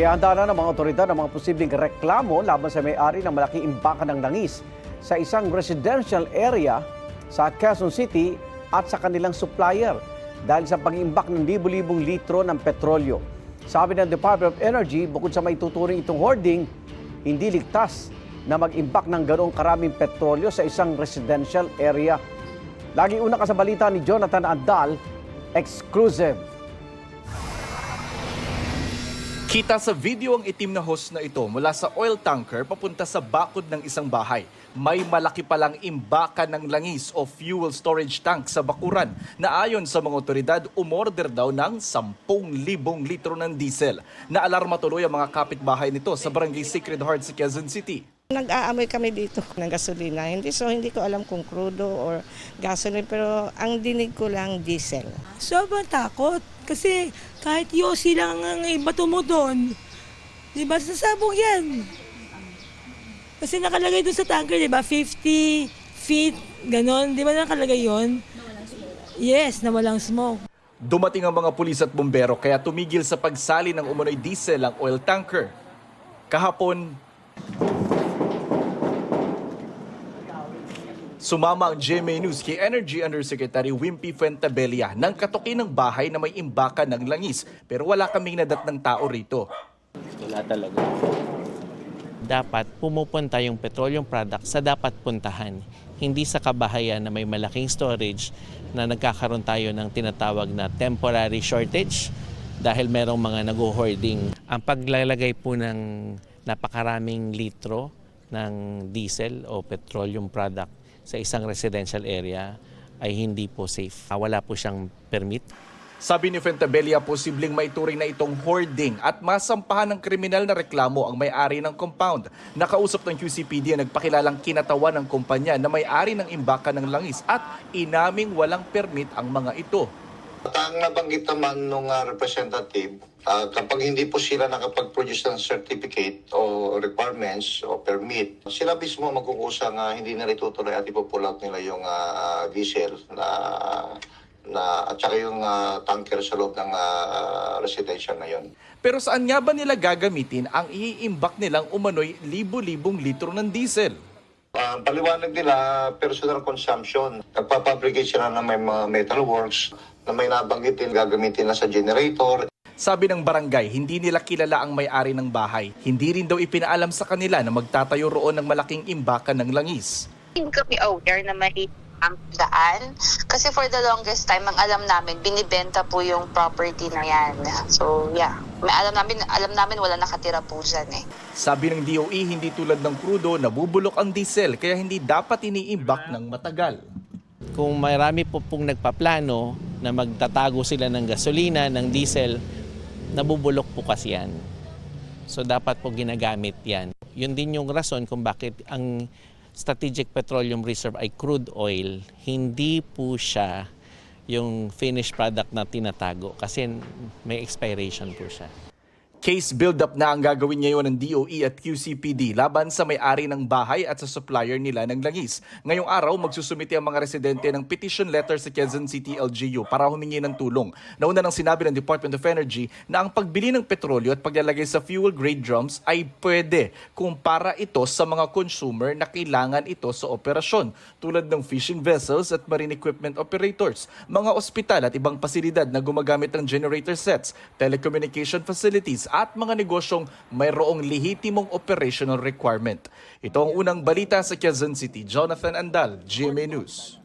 Inihanda na ng mga otoridad ang mga posibleng reklamo laban sa may-ari ng malaking imbakan ng langis sa isang residential area sa Quezon City at sa kanilang supplier dahil sa pag-imbak ng libu-libong litro ng petrolyo. Sabi ng Department of Energy, bukod sa maituturing itong hoarding, hindi ligtas na mag-imbak ng ganoong karaming petrolyo sa isang residential area. Lagi una ka sa balita ni Jonathan Andal, exclusive. Kita sa video ang itim na hose na ito mula sa oil tanker papunta sa bakod ng isang bahay. May malaki palang imbakan ng langis o fuel storage tank sa bakuran na ayon sa mga otoridad umorder daw ng 10,000 litro ng diesel. Naalarma tuloy ang mga kapitbahay nito sa Barangay Sacred Heart sa Quezon City. Nag-aamoy kami dito ng gasolina. Hindi ko alam kung crudo or gasoline, pero ang dinig ko lang diesel. Sobrang takot kasi kahit yosi lang ang ibato mo doon, di ba sasabog yan? Kasi nakalagay doon sa tanker, di ba, 50 feet, ganon, di ba nakalagay yon? Yes, na walang smoke. Dumating ang mga pulis at bumbero kaya tumigil sa pagsali ng umunoy diesel ang oil tanker. Kahapon, sumama ang GMA News kay Energy Undersecretary Wimpy Fuentabella nang katukin ng bahay na may imbakan ng langis pero wala kaming nadat ng tao rito. Wala talaga. Dapat pumupunta yung petroleum product sa dapat puntahan. Hindi sa kabahayan na may malaking storage na nagkakaroon tayo ng tinatawag na temporary shortage dahil merong mga nag-hoarding. Ang paglalagay po ng napakaraming litro ng diesel o petroleum product sa isang residential area ay hindi po safe. Wala po siyang permit. Sabi ni Fuentabella, posibleng maituring na itong hoarding at masampahan ng kriminal na reklamo ang may-ari ng compound. Nakausap ng QCPD ang nagpakilalang kinatawan ng kumpanya na may-ari ng imbakan ng langis at inaming walang permit ang mga ito. At ang nabanggit naman ng representative, kapag hindi po sila nakapag-produce ng certificate o requirements o permit, sila mismo magkukusang hindi na itutuloy at ipupull out nila yung diesel at saka yung tanker sa loob ng residential na yun. Pero saan nga ba nila gagamitin ang iimbak nilang umano'y libo-libong litro ng diesel? Paliwanag nila, personal consumption. Nagpapabricate sila ng may mga metalworks na may nabanggitin, gagamitin na sa generator. Sabi ng barangay, hindi nila kilala ang may-ari ng bahay. Hindi rin daw ipinaalam sa kanila na magtatayo roon ng malaking imbakan ng langis. Hindi kami aware na may ang daan. Kasi for the longest time, ang alam namin, binibenta po yung property na yan. So, yeah. Alam namin wala nakatira po dyan eh. Sabi ng DOE, hindi tulad ng crudo, nabubulok ang diesel, kaya hindi dapat iniimbak ng matagal. Kung marami po pong nagpaplano na magtatago sila ng gasolina, ng diesel, nabubulok po kasi yan. So dapat po ginagamit yan. Yun din yung rason kung bakit ang Strategic Petroleum Reserve ay crude oil. Hindi po siya yung finished product na tinatago kasi may expiration po siya. Case build-up na ang gagawin ngayon ng DOE at QCPD laban sa may-ari ng bahay at sa supplier nila ng langis. Ngayong araw, magsusumite ang mga residente ng petition letter sa Quezon City LGU para humingi ng tulong. Nauna nang sinabi ng Department of Energy na ang pagbili ng petrolyo at paglalagay sa fuel-grade drums ay pwede kung para ito sa mga consumer na kailangan ito sa operasyon, tulad ng fishing vessels at marine equipment operators, mga ospital at ibang pasilidad na gumagamit ng generator sets, telecommunication facilities, at mga negosyong mayroong lehitimong operational requirement. Ito ang unang balita sa Quezon City. Jonathan Andal, GMA News.